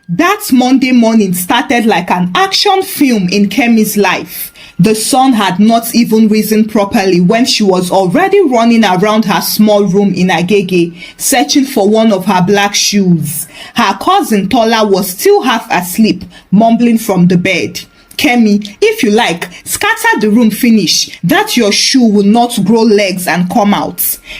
That Monday morning started like an action film in Kemi's life. The sun had not even risen properly when she was already running around her small room in Agege, searching for one of her black shoes. Her cousin Tola was still half asleep, mumbling from the bed. Kemi, if you like, scatter the room finish, that your shoe will not grow legs and come out.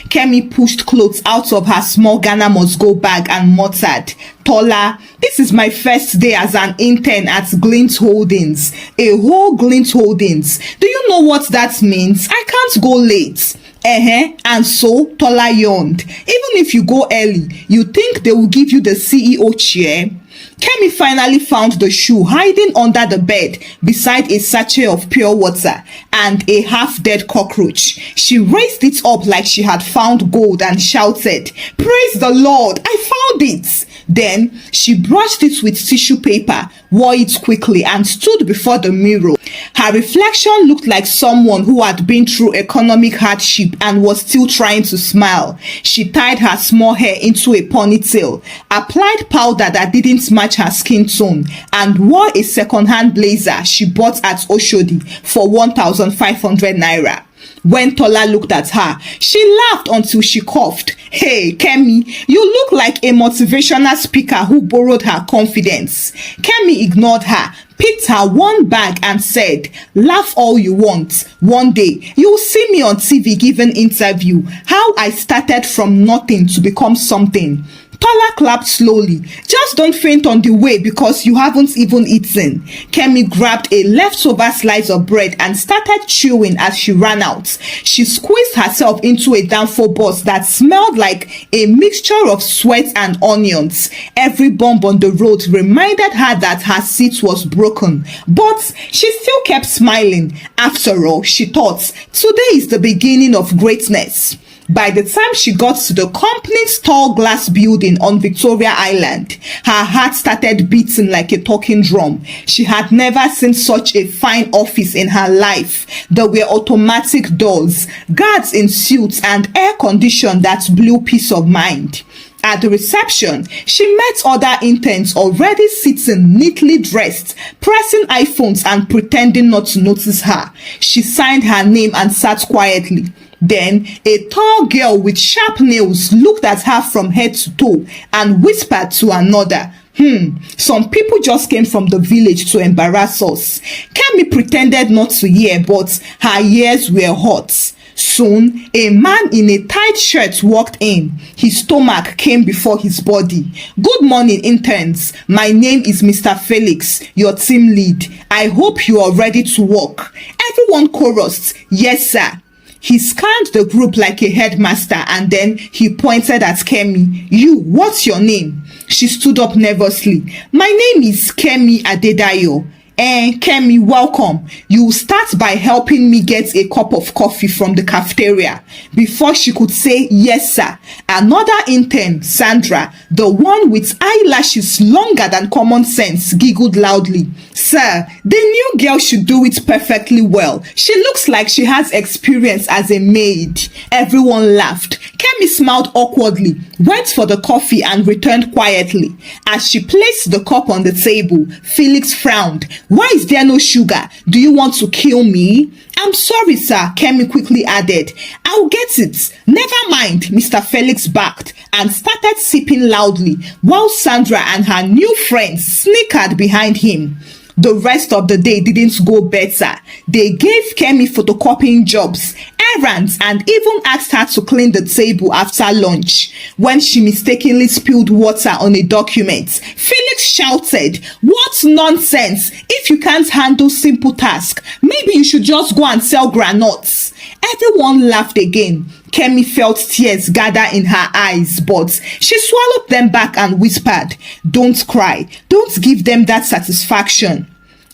Kemi pushed clothes out of her small Ghana must go bag and muttered, Tola, this is my first day as an intern at Glint Holdings. A whole Glint Holdings. Do you know what that means? I can't go late. And so Tola yawned. Even if you go early, you think they will give you the CEO chair? Kemi finally found the shoe hiding under the bed beside a sachet of pure water and a half-dead cockroach. She raised it up like she had found gold and shouted, Praise the Lord, I found it! Then she brushed it with tissue paper, wore it quickly and stood before the mirror. Her reflection looked like someone who had been through economic hardship and was still trying to smile. She tied her small hair into a ponytail, applied powder that didn't match her skin tone, and wore a second-hand blazer she bought at Oshodi for 1,500 naira. When Tola looked at her, she laughed until she coughed. Hey, Kemi, you look like a motivational speaker who borrowed her confidence. Kemi ignored her, picked her one bag and said, laugh all you want. One day, you'll see me on TV giving interview, how I started from nothing to become something. Tola clapped slowly. Just don't faint on the way because you haven't even eaten. Kemi grabbed a leftover slice of bread and started chewing as she ran out. She squeezed herself into a Danfo bus that smelled like a mixture of sweat and onions. Every bump on the road reminded her that her seat was broken, but she still kept smiling. After all, she thought, today is the beginning of greatness. By the time she got to the company's tall glass building on Victoria Island, her heart started beating like a talking drum. She had never seen such a fine office in her life. There were automatic doors, guards in suits, and air condition that blew peace of mind. At the reception, she met other interns already sitting neatly dressed, pressing iPhones and pretending not to notice her. She signed her name and sat quietly. Then a tall girl with sharp nails looked at her from head to toe and whispered to another, some people just came from the village to embarrass us. Kemi pretended not to hear, but her ears were hot. Soon, a man in a tight shirt walked in. His stomach came before his body. Good morning, interns. My name is Mr. Felix, your team lead. I hope you are ready to work. Everyone chorused, yes, sir. He scanned the group like a headmaster and then he pointed at Kemi. You, what's your name? She stood up nervously. My name is Kemi Adedayo. Kemi, welcome. You start by helping me get a cup of coffee from the cafeteria. Before she could say yes, sir, another intern, Sandra, the one with eyelashes longer than common sense, giggled loudly. Sir, the new girl should do it perfectly well. She looks like she has experience as a maid. Everyone laughed. Kemi smiled awkwardly, went for the coffee and returned quietly. As she placed the cup on the table, Felix frowned. Why is there no sugar? Do you want to kill me? I'm sorry, sir, Kemi quickly added. I'll get it. Never mind, Mr. Felix barked and started sipping loudly while Sandra and her new friends snickered behind him. The rest of the day didn't go better. They gave Kemi photocopying jobs, errands, and even asked her to clean the table after lunch. When she mistakenly spilled water on a document, Felix shouted, "What nonsense! If you can't handle simple tasks, maybe you should just go and sell granuts." Everyone laughed again. Kemi felt tears gather in her eyes, but she swallowed them back and whispered, "Don't cry. Don't give them that satisfaction."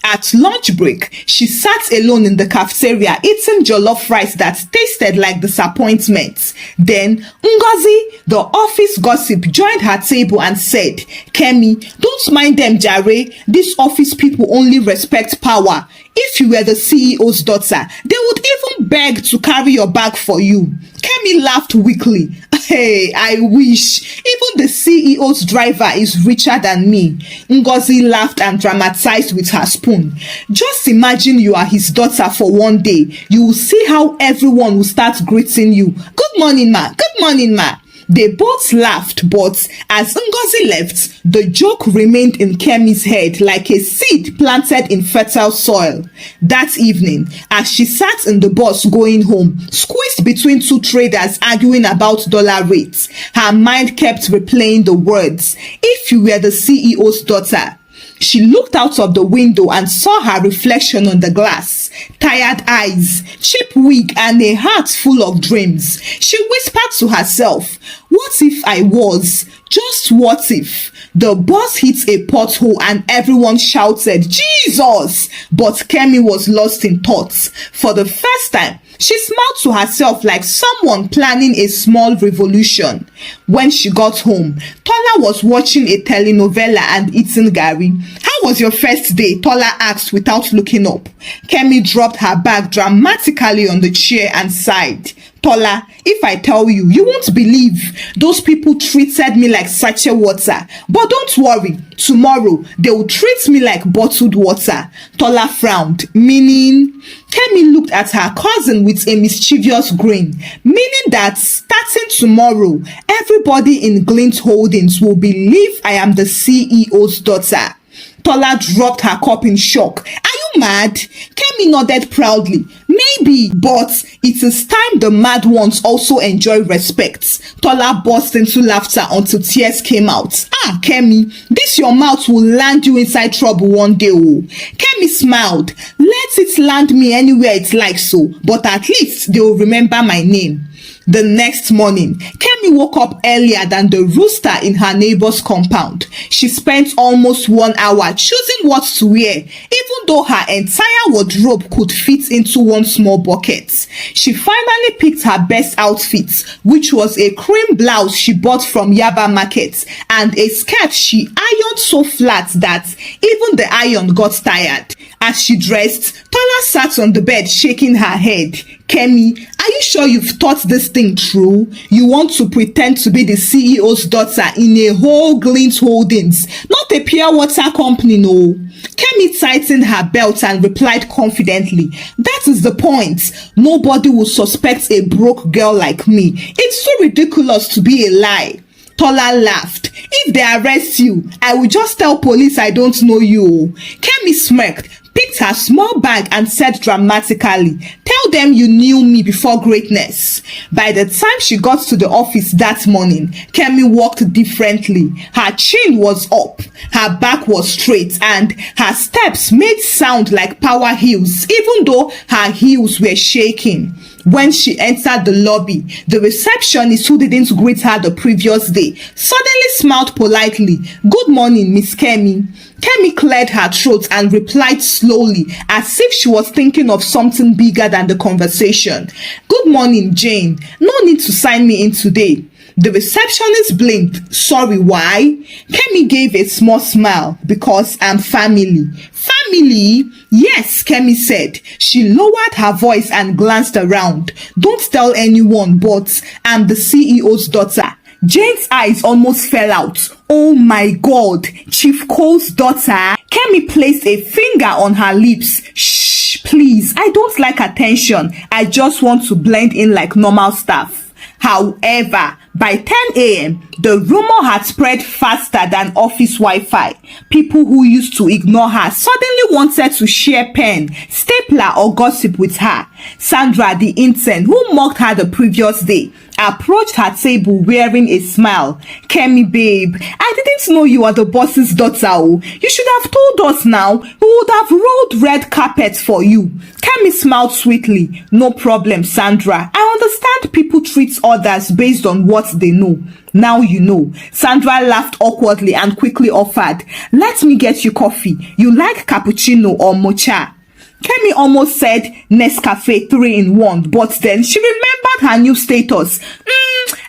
At lunch break, she sat alone in the cafeteria eating jollof rice that tasted like disappointment. Then Ngozi, the office gossip, joined her table and said, "Kemi, don't mind them, Jare. These office people only respect power. If you were the CEO's daughter, they would even beg to carry your bag for you." Kemi laughed weakly. Hey, I wish. Even the CEO's driver is richer than me. Ngozi laughed and dramatized with her spoon. Just imagine you are his daughter for one day. You will see how everyone will start greeting you. Good morning, ma. Good morning, ma. They both laughed, but as Ngozi left, the joke remained in Kemi's head like a seed planted in fertile soil. That evening, as she sat in the bus going home, squeezed between two traders arguing about dollar rates, her mind kept replaying the words, "If you were the CEO's daughter." She looked out of the window and saw her reflection on the glass. Tired eyes, cheap wig, and a heart full of dreams. She whispered to herself, "What if I was? Just what if?" The bus hit a pothole and everyone shouted, "Jesus!" But Kemi was lost in thoughts. For the first time, she smiled to herself like someone planning a small revolution. When she got home, Tola was watching a telenovela and eating gari. "How was your first day?" Tola asked without looking up. Kemi dropped her bag dramatically on the chair and sighed. "Tola, if I tell you, you won't believe. Those people treated me like sachet water. But don't worry, tomorrow they will treat me like bottled water." Tola frowned, meaning? Kemi looked at her cousin with a mischievous grin, meaning that starting tomorrow, everybody in Glint Holdings will believe I am the CEO's daughter. Tola dropped her cup in shock. "Are you mad?" Kemi nodded proudly. "Maybe, but it is time the mad ones also enjoy respect." Tola burst into laughter until tears came out. "Ah, Kemi, this your mouth will land you inside trouble one day." Oh. Kemi smiled. "Let it land me anywhere it likes so, but at least they will remember my name." The next morning, Kemi woke up earlier than the rooster in her neighbor's compound. She spent almost 1 hour choosing what to wear, even though her entire wardrobe could fit into one small bucket. She finally picked her best outfit, which was a cream blouse she bought from Yaba Market and a skirt she ironed so flat that even the iron got tired. As she dressed, Tola sat on the bed shaking her head. "Kemi, are you sure you've thought this thing through? You want to pretend to be the CEO's daughter in a whole Glint Holdings, not a pure water company, no." Kemi tightened her belt and replied confidently, "That is the point. Nobody will suspect a broke girl like me. It's so ridiculous to be a lie." Tola laughed. "If they arrest you, I will just tell police I don't know you." Kemi smirked, picked her small bag and said dramatically, "Tell them you knew me before greatness." By the time she got to the office that morning, Kemi walked differently. Her chin was up, her back was straight, and her steps made sound like power heels, even though her heels were shaking. When she entered the lobby, the receptionist who didn't greet her the previous day suddenly smiled politely. "Good morning, Miss Kemi." Kemi cleared her throat and replied slowly, as if she was thinking of something bigger than the conversation. "Good morning, Jane. No need to sign me in today." The receptionist blinked. "Sorry, why?" Kemi gave a small smile. "Because I'm family." "Family?" "Yes," Kemi said. She lowered her voice and glanced around. "Don't tell anyone, but I'm the CEO's daughter." Jane's eyes almost fell out. "Oh my God, Chief Cole's daughter?" Kemi placed a finger on her lips. "Shh, please, I don't like attention. I just want to blend in like normal staff." However, by 10 a.m., the rumor had spread faster than office Wi-Fi. People who used to ignore her suddenly wanted to share pen, stapler, or gossip with her. Sandra, the intern who mocked her the previous day, approached her table wearing a smile. "Kemi, babe, I didn't know you were the boss's daughter. Oh. You should have told us now. We would have rolled red carpet for you." Kemi smiled sweetly. "No problem, Sandra. I understand people treat others based on what they know. Now you know." Sandra laughed awkwardly and quickly offered, "Let me get you coffee. You like cappuccino or mocha?" Kemi almost said Nescafe 3 in 1, but then she remembered her new status.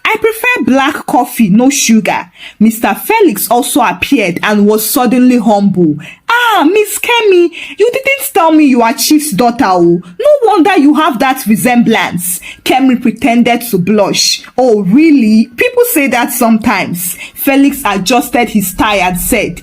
"I prefer black coffee, no sugar." Mr. Felix also appeared and was suddenly humble. Miss Kemi, you didn't tell me you are Chief's daughter. Oh, no wonder you have that resemblance. Kemi pretended to blush. Oh, really? People say that sometimes. Felix adjusted his tie and said,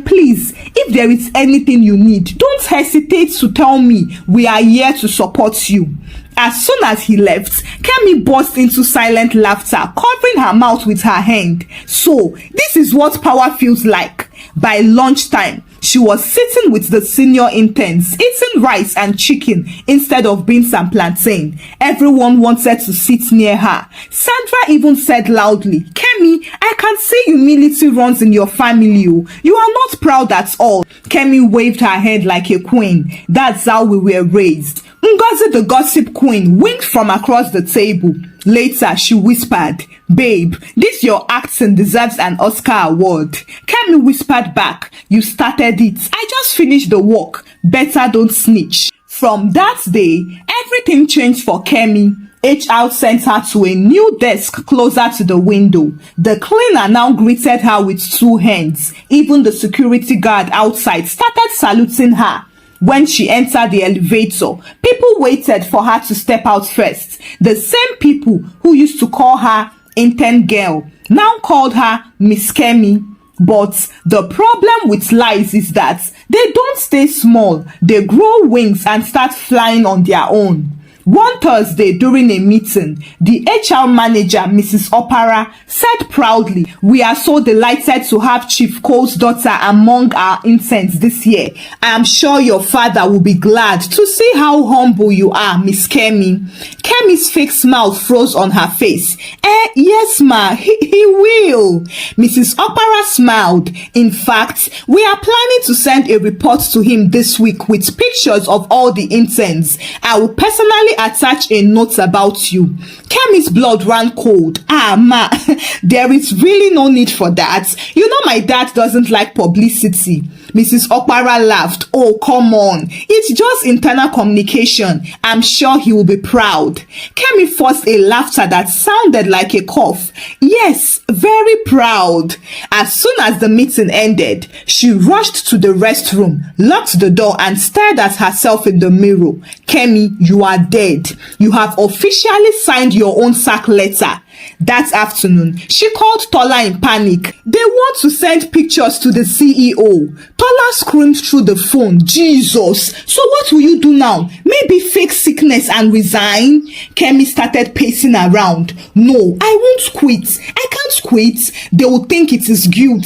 please, if there is anything you need, don't hesitate to tell me. We are here to support you. As soon as he left, Kemi burst into silent laughter, covering her mouth with her hand. So, this is what power feels like. By lunchtime, she was sitting with the senior interns, eating rice and chicken instead of beans and plantain. Everyone wanted to sit near her. Sandra even said loudly, Kemi, I can see humility runs in your family. You are not proud at all. Kemi waved her head like a queen. That's how we were raised. Ngozi, the gossip queen, winked from across the table. Later, she whispered, babe, this your acting deserves an Oscar award. Kemi whispered back, you started it. I just finished the work. Better don't snitch. From that day, everything changed for Kemi. HR sent her to a new desk closer to the window. The cleaner now greeted her with two hands. Even the security guard outside started saluting her. When she entered the elevator, people waited for her to step out first. The same people who used to call her intern girl now called her Miss Kemi. But the problem with lies is that they don't stay small. They grow wings and start flying on their own. One Thursday during a meeting, the HR manager, Mrs. Opara, said proudly, we are so delighted to have Chief Cole's daughter among our interns this year. I am sure your father will be glad to see how humble you are, Miss Kemi. Kemi's fake smile froze on her face. Yes, ma, he will. Mrs. Opara smiled. In fact, we are planning to send a report to him this week with pictures of all the interns. I will personally attach a note about you. Kemi's blood ran cold. Ma, there is really no need for that. You know my dad doesn't like publicity. Mrs. Opara laughed. Oh, come on. It's just internal communication. I'm sure he will be proud. Kemi forced a laughter that sounded like a cough. Yes, very proud. As soon as the meeting ended, she rushed to the restroom, locked the door and stared at herself in the mirror. Kemi, you are dead. You have officially signed your own sack letter. That afternoon, she called Tola in panic. They want to send pictures to the CEO. Tola screamed through the phone, Jesus, so what will you do now? Maybe fake sickness and resign? Kemi started pacing around. No, I won't quit. I can't quit. They will think it is guilt.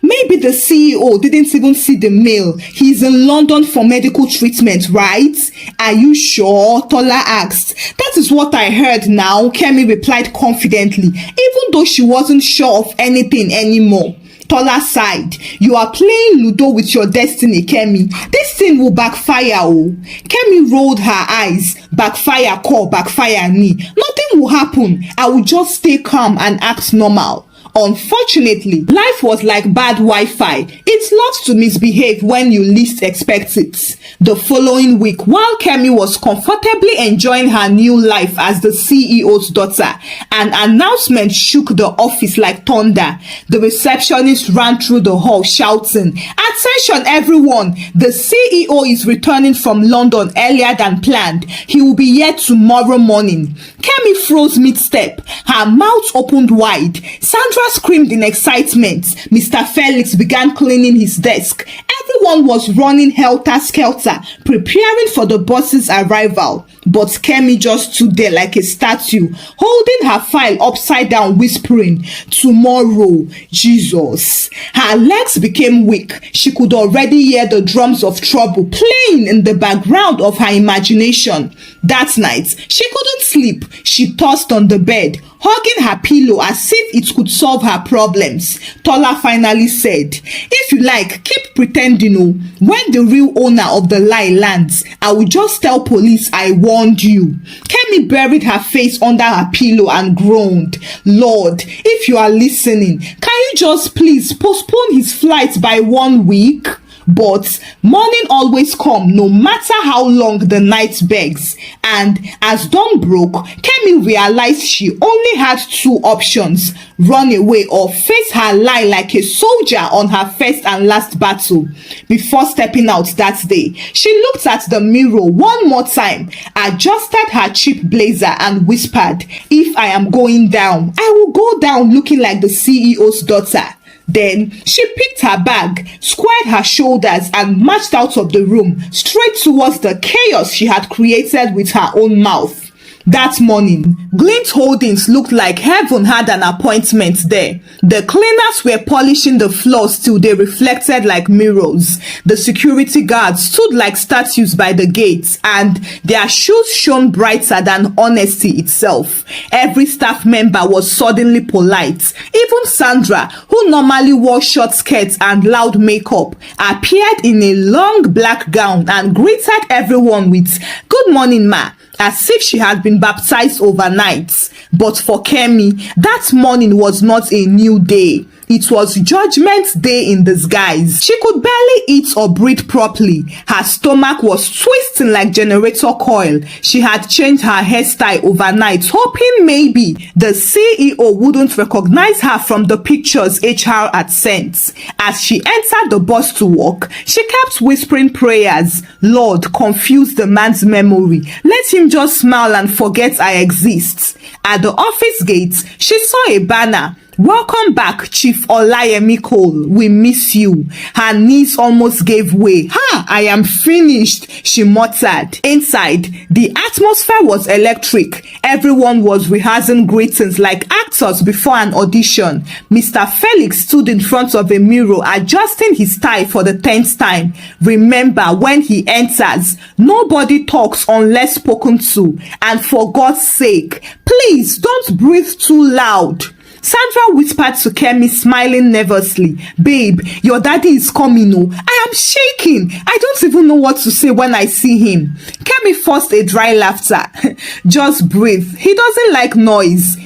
Maybe the CEO didn't even see the mail. He's in London for medical treatment, right? Are you sure? Tola asked. That is what I heard now, Kemi replied confidently, even though she wasn't sure of anything anymore. Tola sighed. You are playing Ludo with your destiny, Kemi. This thing will backfire. Oh. Kemi rolled her eyes. Backfire call, backfire me. Nothing will happen. I will just stay calm and act normal. Unfortunately, life was like bad Wi-Fi. It loves to misbehave when you least expect it. The following week, while Kemi was comfortably enjoying her new life as the CEO's daughter, an announcement shook the office like thunder. The receptionist ran through the hall shouting, "Attention everyone! The CEO is returning from London earlier than planned. He will be here tomorrow morning." Kemi froze mid-step. Her mouth opened wide. Sandra screamed in excitement. Mr. Felix began cleaning his desk. Everyone was running helter-skelter, preparing for the boss's arrival. But Kemi just stood there like a statue, holding her file upside down, whispering, "Tomorrow, Jesus." Her legs became weak. She could already hear the drums of trouble playing in the background of her imagination. That night, she couldn't sleep. She tossed on the bed, hugging her pillow as if it could solve her problems. Tola finally said, "If you like, keep pretending. Oh. When the real owner of the lie lands, I will just tell police I warned you." Kemi buried her face under her pillow and groaned. "Lord, if you are listening, can you just please postpone his flight by 1 week?" But morning always come no matter how long the night begs. And as dawn broke, Kemi realized she only had two options: run away or face her line like a soldier on her first and last battle. Before stepping out that day, she looked at the mirror one more time, adjusted her cheap blazer and whispered, "If I am going down, I will go down looking like the CEO's daughter." Then she picked her bag, squared her shoulders, and marched out of the room, straight towards the chaos she had created with her own mouth. That morning, Glint Holdings looked like heaven had an appointment there. The cleaners were polishing the floors till they reflected like mirrors. The security guards stood like statues by the gates, and their shoes shone brighter than honesty itself. Every staff member was suddenly polite. Even Sandra, who normally wore short skirts and loud makeup, appeared in a long black gown and greeted everyone with "Good morning, ma," as if she had been baptized overnight. But for Kemi, that morning was not a new day. It was Judgment Day in disguise. She could barely eat or breathe properly. Her stomach was twisting like generator coil. She had changed her hairstyle overnight, hoping maybe the CEO wouldn't recognize her from the pictures HR had sent. As she entered the bus to work, she kept whispering prayers. "Lord, confuse the man's memory. Let him just smile and forget I exist." At the office gate, she saw a banner: "Welcome back, Chief Olayemi Cole. We miss you." Her knees almost gave way. I am finished," she muttered. Inside, the atmosphere was electric. Everyone was rehearsing greetings like actors before an audition. Mr. Felix stood in front of a mirror, adjusting his tie for the 10th time. Remember, when he enters, nobody talks unless spoken to. And for God's sake, please don't breathe too loud. Sandra whispered to Kemi, smiling nervously, "Babe, your daddy is coming. Oh, I am shaking. I don't even know what to say when I see him." Kemi forced a dry laughter. "Just breathe. He doesn't like noise."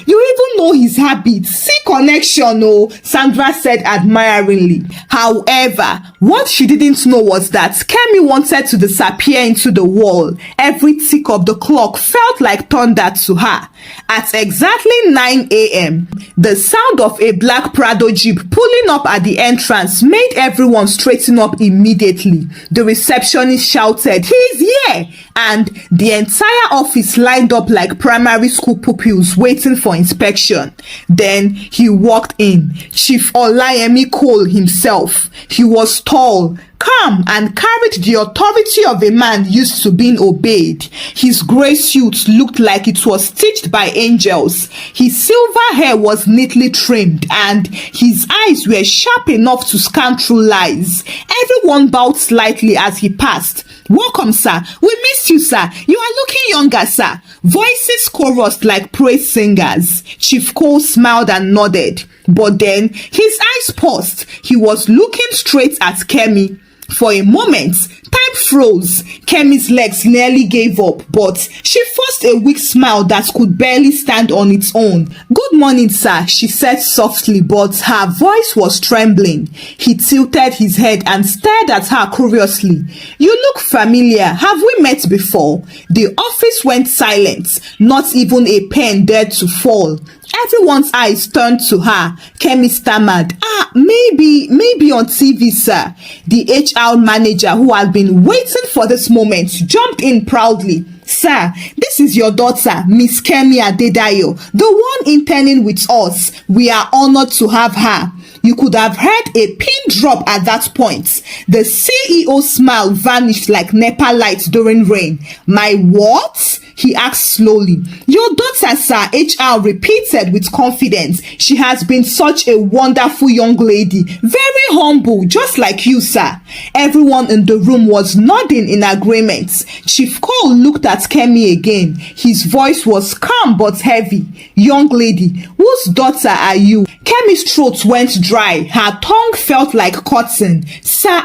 You even know his habits. See connection, oh," Sandra said admiringly. However, what she didn't know was that Kemi wanted to disappear into the wall. Every tick of the clock felt like thunder to her. At exactly 9 a.m., the sound of a black Prado Jeep pulling up at the entrance made everyone straighten up immediately. The receptionist shouted, "He's here!" And the entire office lined up like primary school pupils waiting for inspection. Then he walked in, Chief Olayemi Cole himself. He was tall, calm, and carried the authority of a man used to being obeyed. His grey suit looked like it was stitched by angels. His silver hair was neatly trimmed, and his eyes were sharp enough to scan through lies. Everyone bowed slightly as he passed. "Welcome, sir. We missed you, sir. You are looking younger, sir." Voices chorused like praise singers. Chief Cole smiled and nodded. But then his eyes paused. He was looking straight at Kemi. For a moment, time froze. Kemi's legs nearly gave up, but she forced a weak smile that could barely stand on its own. "Good morning, sir," she said softly, but her voice was trembling. He tilted his head and stared at her curiously. "You look familiar. Have we met before?" The office went silent. Not even a pen dared to fall. Everyone's eyes turned to her. Kemi stammered, maybe on TV, sir." The HR manager, who had been waiting for this moment, jumped in proudly. "Sir, this is your daughter, Miss Kemi Adedayo, the one interning with us. We are honored to have her." You could have heard a pin drop at that point. The CEO's smile vanished like NEPA lights during rain. "My what?" he asked slowly. "Your daughter, sir," HR repeated with confidence. "She has been such a wonderful young lady. Very humble, just like you, sir." Everyone in the room was nodding in agreement. Chief Cole looked at Kemi again. His voice was calm but heavy. "Young lady, whose daughter are you?" Kemi's throat went dry. Her tongue felt like cotton. "Sir,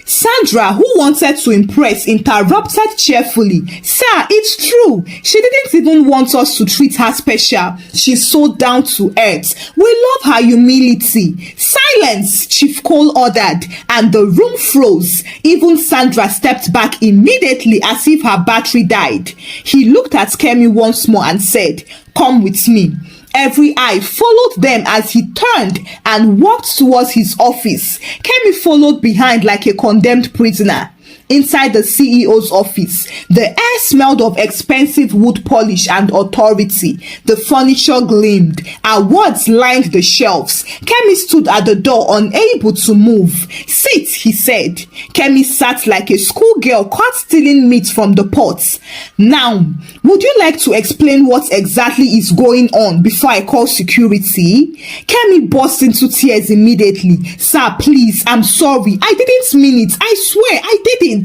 Sandra, who wanted to impress, interrupted cheerfully. Sir, it's true. She didn't even want us to treat her special. She's so down to earth. We love her humility. Silence, Chief Cole ordered, and the room froze. Even Sandra stepped back immediately as if her battery died. He looked at Kemi once more and said, "Come with me." Every eye followed them as he turned and walked towards his office. Kemi followed behind like a condemned prisoner. Inside the CEO's office, the air smelled of expensive wood polish and authority. The furniture gleamed. Awards lined the shelves. Kemi stood at the door, unable to move. "Sit," he said. Kemi sat like a schoolgirl caught stealing meat from the pots. "Now, would you like to explain what exactly is going on before I call security?" Kemi burst into tears immediately. "Sir, please, I'm sorry. I didn't mean it. I swear, I didn't."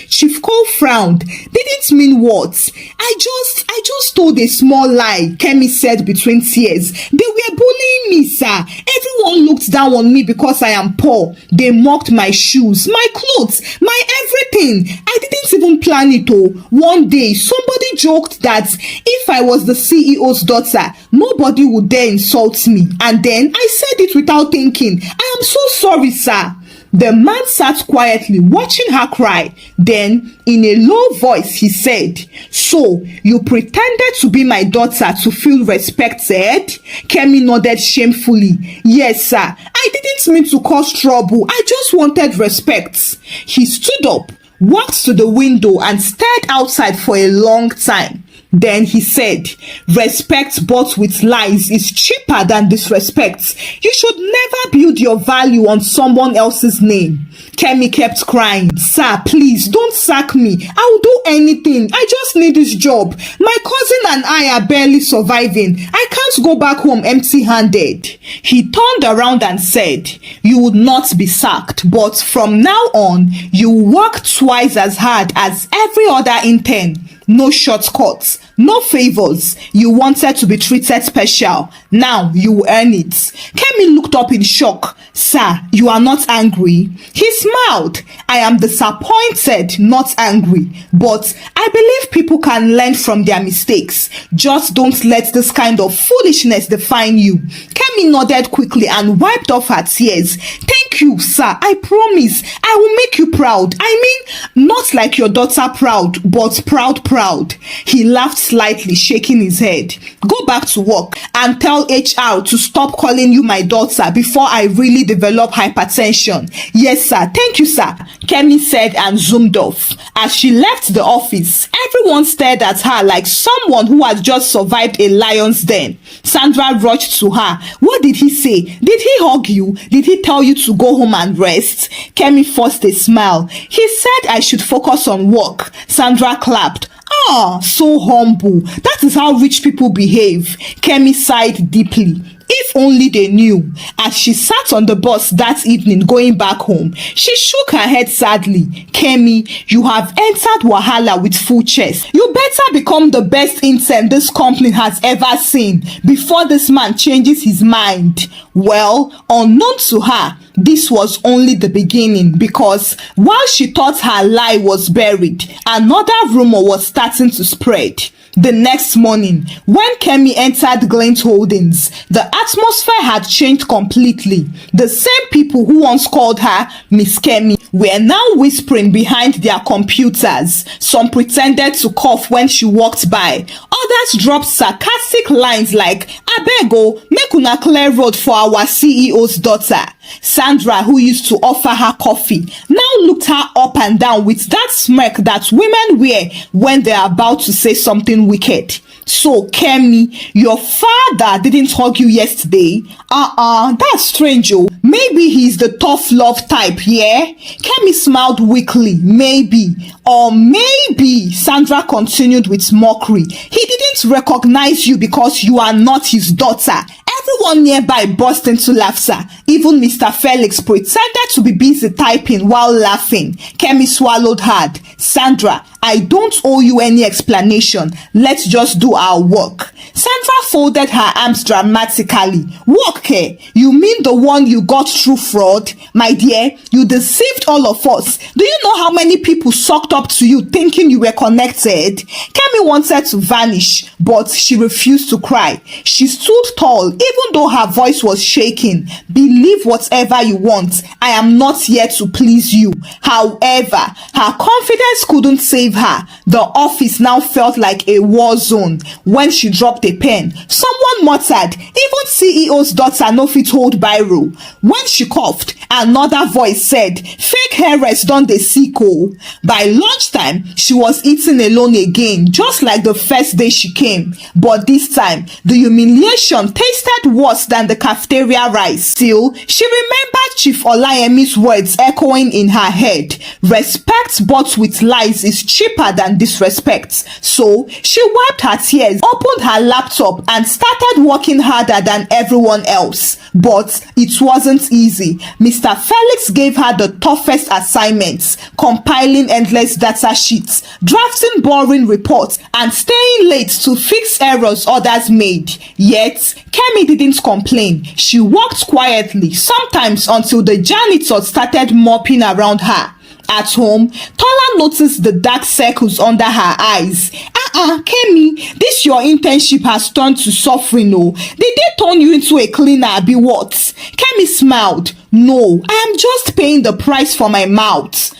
Chief Cole frowned. "Didn't mean what?" I just told a small lie," Kemi said between tears. "They were bullying me, sir. Everyone looked down on me because I am poor. They mocked my shoes, my clothes, my everything. I didn't even plan it all. One day, somebody joked that if I was the CEO's daughter, nobody would dare insult me. And then I said it without thinking. I am so sorry, sir." The man sat quietly, watching her cry. Then, in a low voice, he said, "So, you pretended to be my daughter to feel respected?" Kemi nodded shamefully. "Yes, sir. I didn't mean to cause trouble. I just wanted respect." He stood up, walked to the window, and stared outside for a long time. Then he said, "Respect bought with lies is cheaper than disrespect. You should never build your value on someone else's name." Kemi kept crying. "Sir, please don't sack me. I will do anything. I just need this job. My cousin and I are barely surviving. I can't go back home empty-handed." He turned around and said, "You would not be sacked, but from now on, you work twice as hard as every other intern. No shortcuts, no favors. You wanted to be treated special. Now you will earn it." Kemi looked up in shock. "Sir, you are not angry?" He smiled. "I am disappointed, not angry. But I believe people can learn from their mistakes. Just don't let this kind of foolishness define you." Kemi nodded quickly and wiped off her tears. "Thank you, sir. I promise I will make you proud. I mean, not like your daughter proud, but proud. He laughed slightly, shaking his head. "Go back to work and tell HR to stop calling you my daughter before I really develop hypertension." "Yes, sir. Thank you, sir," Kemi said and zoomed off. As she left the office, everyone stared at her like someone who had just survived a lion's den. Sandra rushed to her. "What did he say? Did he hug you? Did he tell you to go home and rest?" Kemi forced a smile. "He said I should focus on work." Sandra clapped. "Ah, so humble. That is how rich people behave." Kemi sighed deeply. If only they knew. As she sat on the bus that evening going back home, she shook her head sadly. "Kemi, you have entered wahala with full chest. You better become the best intern this company has ever seen before this man changes his mind." Well, unknown to her, this was only the beginning, because while she thought her lie was buried, another rumor was starting to spread. The next morning, when Kemi entered Glint Holdings, the atmosphere had changed completely. The same people who once called her Miss Kemi were now whispering behind their computers. Some pretended to cough when she walked by. Others dropped sarcastic lines like, "Abego, make una clear road for our CEO's daughter." Sandra, who used to offer her coffee, now looked her up and down with that smirk that women wear when they are about to say something wicked. "So, Kemi, your father didn't hug you yesterday?" That's strange, oh. Maybe he's the tough love type, yeah? Kemi smiled weakly. "Maybe. Or maybe," Sandra continued with mockery, "he didn't recognize you because you are not his daughter." Everyone nearby burst into laughter. Even Mr. Felix pretended to be busy typing while laughing. Kemi swallowed hard. "Sandra, I don't owe you any explanation. Let's just do our work. Sandra folded her arms dramatically. Work, eh? You mean the one you got through fraud? My dear, you deceived all of us. Do you know how many people sucked up to you thinking you were connected? Kemi wanted to vanish, but she refused to cry. She stood tall, even though her voice was shaking. Believe whatever you want. I am not here to please you. However, her confidence couldn't save her. The office now felt like a war zone. When she dropped a pen, someone muttered, even CEO's daughter no fit hold biro. When she coughed, another voice said, fake heiress don dey sick oh. By lunchtime, she was eating alone again, just like the first day she came. But this time, the humiliation tasted worse than the cafeteria rice. Still, she remembered Chief Olayemi's words echoing in her head. Respect bought with lies is cheaper than disrespect. So, she wiped her tears, opened her laptop, and started working harder than everyone else. But it wasn't easy. Mr. Felix gave her the toughest assignments, compiling endless data sheets, drafting boring reports, and staying late to fix errors others made. Yet, Kemi didn't complain. She worked quietly, sometimes until the janitor started mopping around her. At home, Tola noticed the dark circles under her eyes. Kemi, this your internship has turned to suffering, oh. Did they turn you into a cleaner, be what? Kemi smiled. No, I am just paying the price for my mouth.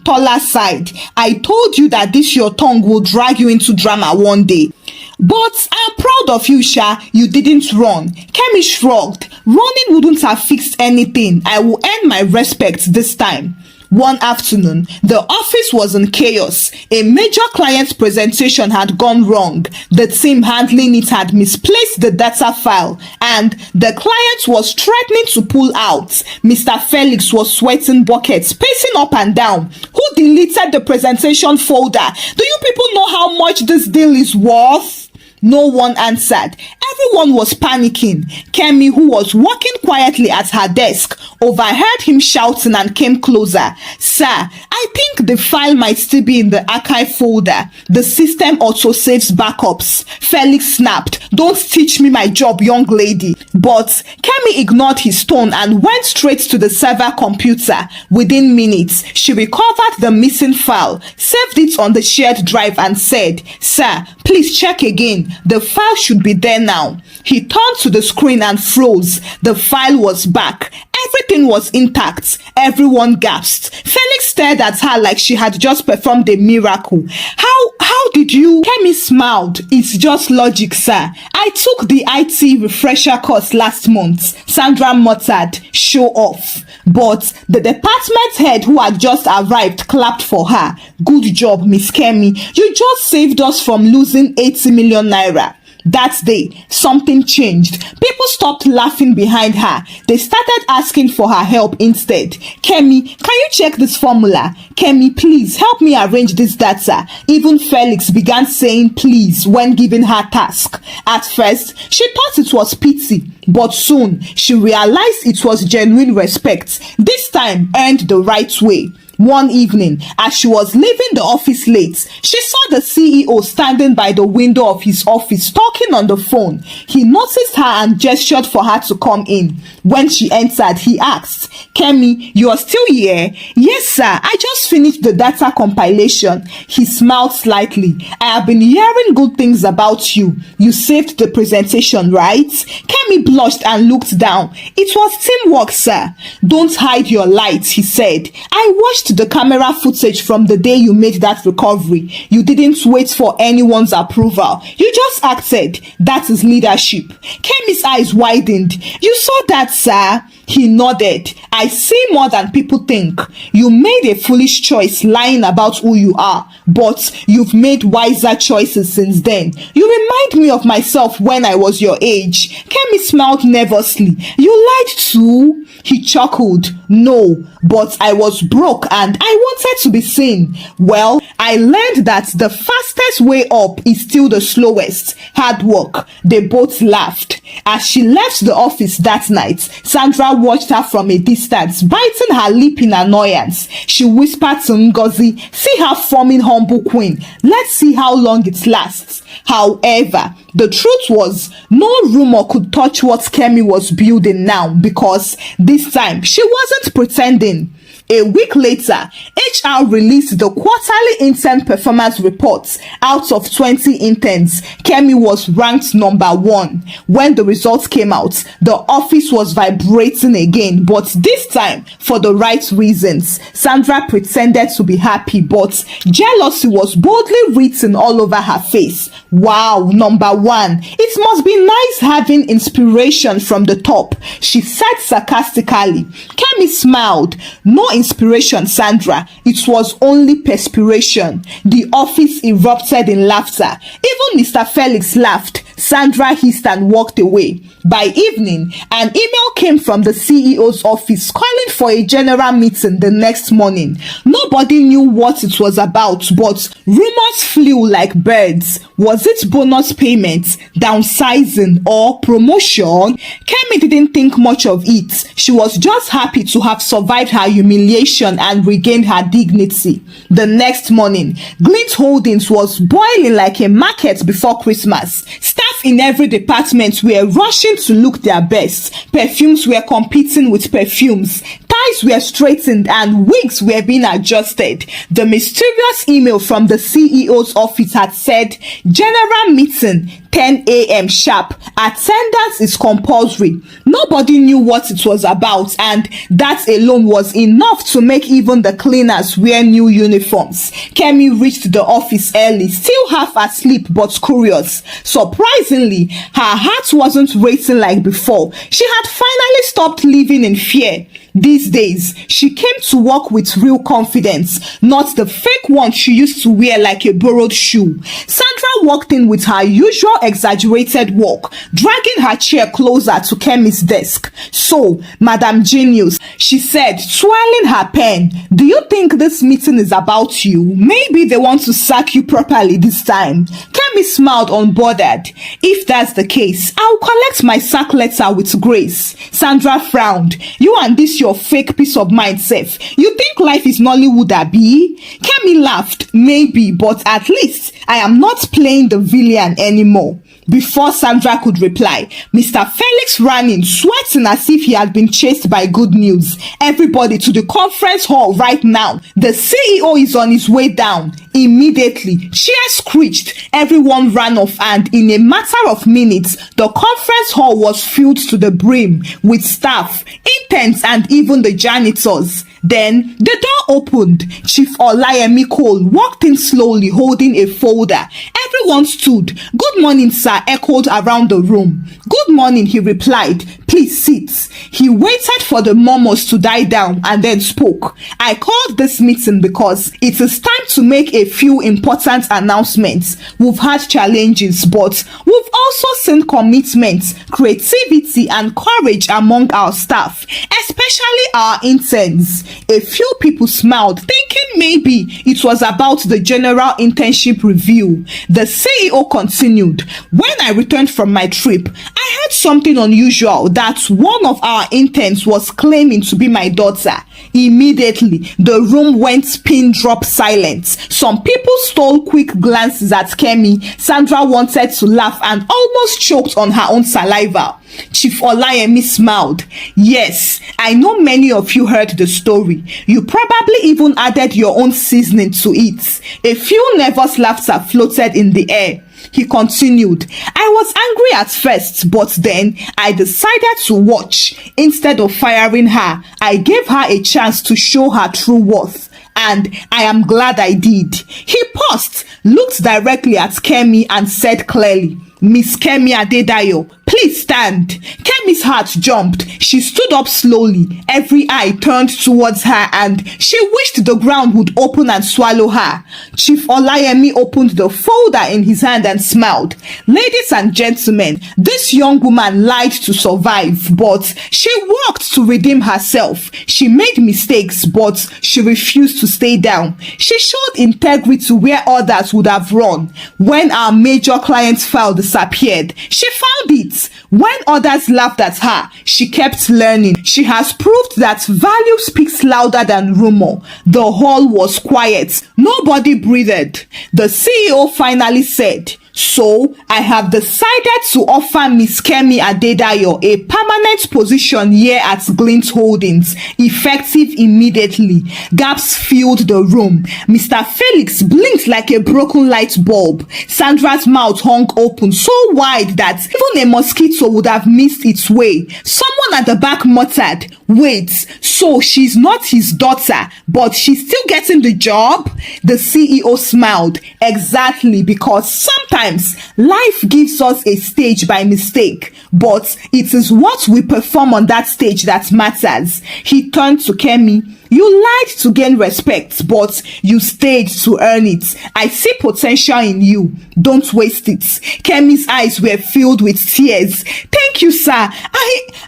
Tola sighed. I told you that this your tongue will drag you into drama one day. But I am proud of you, Sha. You didn't run. Kemi shrugged. Running wouldn't have fixed anything. I will earn my respect this time. One afternoon, the office was in chaos. A major client presentation had gone wrong. The team handling it had misplaced the data file, and the client was threatening to pull out. Mr. Felix was sweating buckets, pacing up and down. Who deleted the presentation folder? Do you people know how much this deal is worth? No one answered. Everyone was panicking. Kemi, who was working quietly at her desk, overheard him shouting and came closer. Sir, I think the file might still be in the archive folder. The system auto-saves backups. Felix snapped. Don't teach me my job, young lady. But Kemi ignored his tone and went straight to the server computer. Within minutes, she recovered the missing file, saved it on the shared drive and said, Sir, please check again. The file should be there now. He turned to the screen and froze. The file was back. Everything was intact. Everyone gasped. Felix stared at her like she had just performed a miracle. How did you? Kemi smiled. It's just logic, sir. I took the IT refresher course last month. Sandra muttered. Show off. But the department head who had just arrived clapped for her. Good job, Miss Kemi. You just saved us from losing 80 million naira. That day, something changed. People stopped laughing behind her. They started asking for her help instead. Kemi, can you check this formula? Kemi, please help me arrange this data. Even Felix began saying please when giving her task. At first, she thought it was pity, but soon she realized it was genuine respect. This time earned the right way. One evening, as she was leaving the office late, she saw the CEO standing by the window of his office talking on the phone. He noticed her and gestured for her to come in. When she entered, he asked, Kemi, you are still here? Yes, sir. I just finished the data compilation. He smiled slightly. I have been hearing good things about you. You saved the presentation, right? Kemi blushed and looked down. It was teamwork, sir. Don't hide your light, he said. I watched the camera footage from the day you made that recovery. You didn't wait for anyone's approval. You just acted. That is leadership. Kemi's eyes widened. You saw that, sir? He nodded. I see more than people think. You made a foolish choice lying about who you are, but you've made wiser choices since then. You remind me of myself when I was your age. Kemi smiled nervously. You lied too? He chuckled. No, but I was broke and I wanted to be seen. Well, I learned that the fastest way up is still the slowest. Hard work. They both laughed. As she left the office that night, Sandra Sandra watched her from a distance, biting her lip in annoyance. She whispered to Ngozi, "See her forming humble queen. Let's see how long it lasts." However, the truth was, no rumor could touch what Kemi was building now, because this time she wasn't pretending. A week later, HR released the quarterly intern performance reports. Out of 20 interns, Kemi was ranked number 1. When the results came out, the office was vibrating again, but this time for the right reasons. Sandra pretended to be happy, but jealousy was boldly written all over her face. Wow, number 1. It must be nice having inspiration from the top, she said sarcastically. Kemi smiled. No inspiration, Sandra. It was only perspiration. The office erupted in laughter. Even Mr. Felix laughed. Sandra hissed and walked away. By evening, an email came from the CEO's office calling for a general meeting the next morning. Nobody knew what it was about, but rumors flew like birds. Was it bonus payments, downsizing, or promotion? Kemi didn't think much of it. She was just happy to have survived her humiliation and regained her dignity. The next morning, Glint Holdings was boiling like a market before Christmas. Staff in every department were rushing to look their best. Perfumes were competing with perfumes. Ties were straightened and wigs were being adjusted. The mysterious email from the CEO's office had said, "General meeting, 10 a.m. sharp. Attendance is compulsory." Nobody knew what it was about, and that alone was enough to make even the cleaners wear new uniforms. Kemi reached the office early, still half asleep but curious. Surprisingly, her heart wasn't racing like before. She had finally stopped living in fear. These days, she came to work with real confidence, not the fake one she used to wear like a borrowed shoe. Sandra walked in with her usual exaggerated walk, dragging her chair closer to Kemi's desk. "So, Madam Genius," she said, twirling her pen, "do you think this meeting is about you? Maybe they want to sack you properly this time." Kemi smiled unbothered. "If that's the case, I'll collect my sack letter with grace." Sandra frowned. "You and this your fake peace of mind self. You think life is Nollywood, abi?" Kemi laughed. "Maybe, but at least I am not playing the villain anymore." Before Sandra could reply, Mr. Felix ran in, sweating as if he had been chased by good news. "Everybody to the conference hall right now. The CEO is on his way down." Immediately, cheers screeched. Everyone ran off, and in a matter of minutes, the conference hall was filled to the brim with staff, interns, and even the janitors. Then the door opened. Chief Olayemi Cole walked in slowly, holding a folder. Everyone stood. "Good morning, sir," echoed around the room. "Good morning," he replied. "Please sit." He waited for the murmurs to die down and then spoke. "I called this meeting because it is time to make a few important announcements. We've had challenges, but we've also seen commitment, creativity, and courage among our staff, especially our interns." A few people smiled, thinking maybe it was about the general internship review. The CEO continued, "When I returned from my trip, I heard something unusual, that one of our interns was claiming to be my daughter." Immediately, the room went pin drop silent. Some people stole quick glances at Kemi. Sandra wanted to laugh and almost choked on her own saliva. Chief Olayemi smiled. "Yes, I know many of you heard the story. You probably even added your own seasoning to it." A few nervous laughter floated in the air. He continued, "I was angry at first, but then I decided to watch. Instead of firing her, I gave her a chance to show her true worth. And I am glad I did." He paused, looked directly at Kemi, and said clearly, "Miss Kemi Adedayo, please stand." Kemi's heart jumped. She stood up slowly. Every eye turned towards her, and she wished the ground would open and swallow her. Chief Olayemi opened the folder in his hand and smiled. "Ladies and gentlemen, this young woman lied to survive, but she worked to redeem herself. She made mistakes, but she refused to stay down. She showed integrity where others would have run. When our major client's file disappeared, she found it. When others laughed at her, she kept learning. She has proved that value speaks louder than rumor. The hall was quiet. Nobody breathed. The CEO finally said, "So, I have decided to offer Miss Kemi Adedayo a permanent position here at Glint Holdings, effective immediately." Gaps filled the room. Mr. Felix blinked like a broken light bulb. Sandra's mouth hung open so wide that even a mosquito would have missed its way. Someone at the back muttered, "Wait, so she's not his daughter, but she's still getting the job?" The CEO smiled. "Exactly, because sometimes life gives us a stage by mistake, but it is what we perform on that stage that matters." He turned to Kemi. "You lied to gain respect, but you stayed to earn it. I see potential in you. Don't waste it." Kemi's eyes were filled with tears. "Thank you, sir.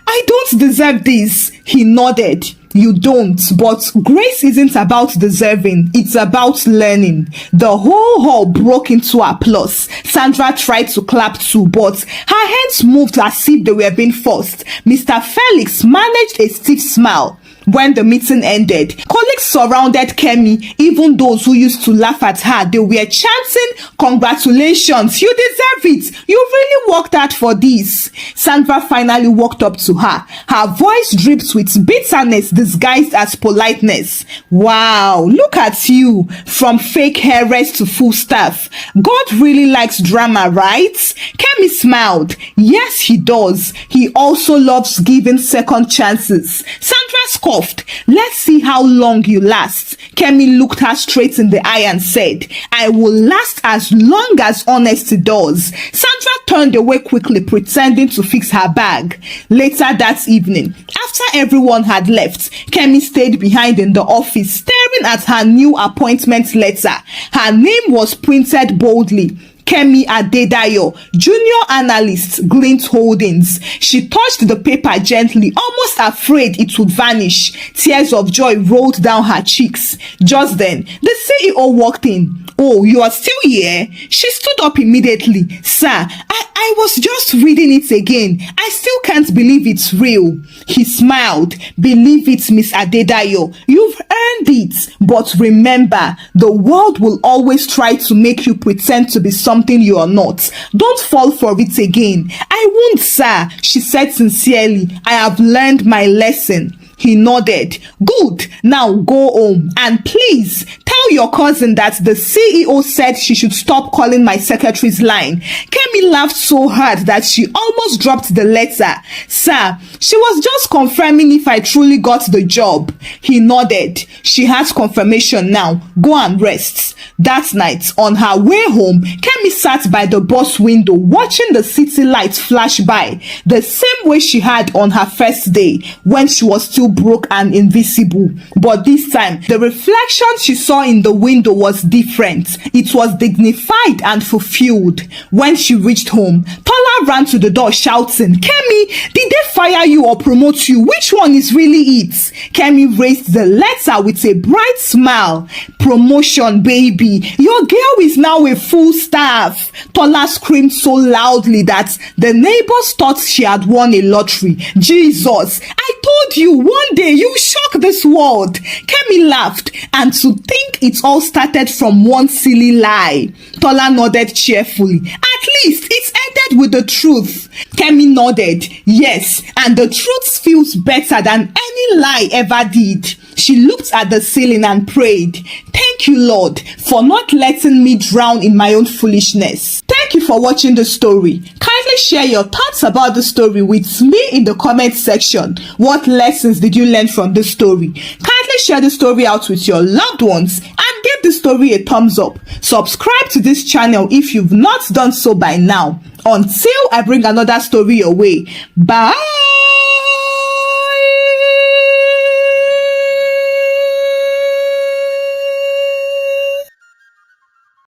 I don't deserve this." He nodded. "You don't, but grace isn't about deserving, it's about learning." The whole hall broke into applause. Sandra tried to clap too, but her hands moved as if they were being forced. Mr. Felix managed a stiff smile. When the meeting ended, colleagues surrounded Kemi. Even those who used to laugh at her, they were chanting, "Congratulations, you deserve it. You really worked hard for this." Sandra finally walked up to her. Her voice dripped with bitterness disguised as politeness. "Wow, look at you, from fake heiress to full staff. God really likes drama, right?" Kemi smiled. "Yes, he does. He also loves giving second chances." Sandra scoffed. "Let's see how long you last." Kemi looked her straight in the eye and said, "I will last as long as honesty does." Sandra turned away quickly, pretending to fix her bag. Later that evening, after everyone had left, Kemi stayed behind in the office, staring at her new appointment letter. Her name was printed boldly. Kemi Adedayo, Junior Analyst, Glint Holdings. She touched the paper gently, almost afraid it would vanish. Tears of joy rolled down her cheeks. Just then, the CEO walked in. "Oh, you are still here?" She stood up immediately. "Sir, I was just reading it again. I still can't believe it's real." He smiled. "Believe it, Miss Adedayo. You've earned it. But remember, the world will always try to make you pretend to be something you are not. Don't fall for it again." "I won't, sir," she said sincerely. "I have learned my lesson." He nodded. "Good. Now go home. And please tell your cousin that the CEO said she should stop calling my secretary's line." Kemi laughed so hard that she almost dropped the letter. "Sir, she was just confirming if I truly got the job." He nodded. "She has confirmation now. Go and rest." That night, on her way home, Kemi sat by the bus window watching the city lights flash by, the same way she had on her first day when she was still broke and invisible. But this time, the reflection she saw in the window was different. It was dignified and fulfilled. When she reached home, Tola ran to the door shouting, "Kemi, did they fire you or promote you? Which one is really it?" Kemi raised the letter with a bright smile. "Promotion, baby. Your girl is now a full staff." Tola screamed so loudly that the neighbors thought she had won a lottery. "Jesus, I told you, one day you shock this world." Kemi laughed. "And to think it all started from one silly lie." Tola nodded cheerfully. "At least it ended with the truth." Kemi nodded. "Yes, and the truth feels better than any lie ever did." She looked at the ceiling and prayed, "Thank you, Lord, for not letting me drown in my own foolishness." Thank you for watching the story. Kindly share your thoughts about the story with me in the comment section. What lessons did you learn from this story? Kindly share the story out with your loved ones and give the story a thumbs up. Subscribe to this channel if you've not done so by now. Until I bring another story your way. Bye.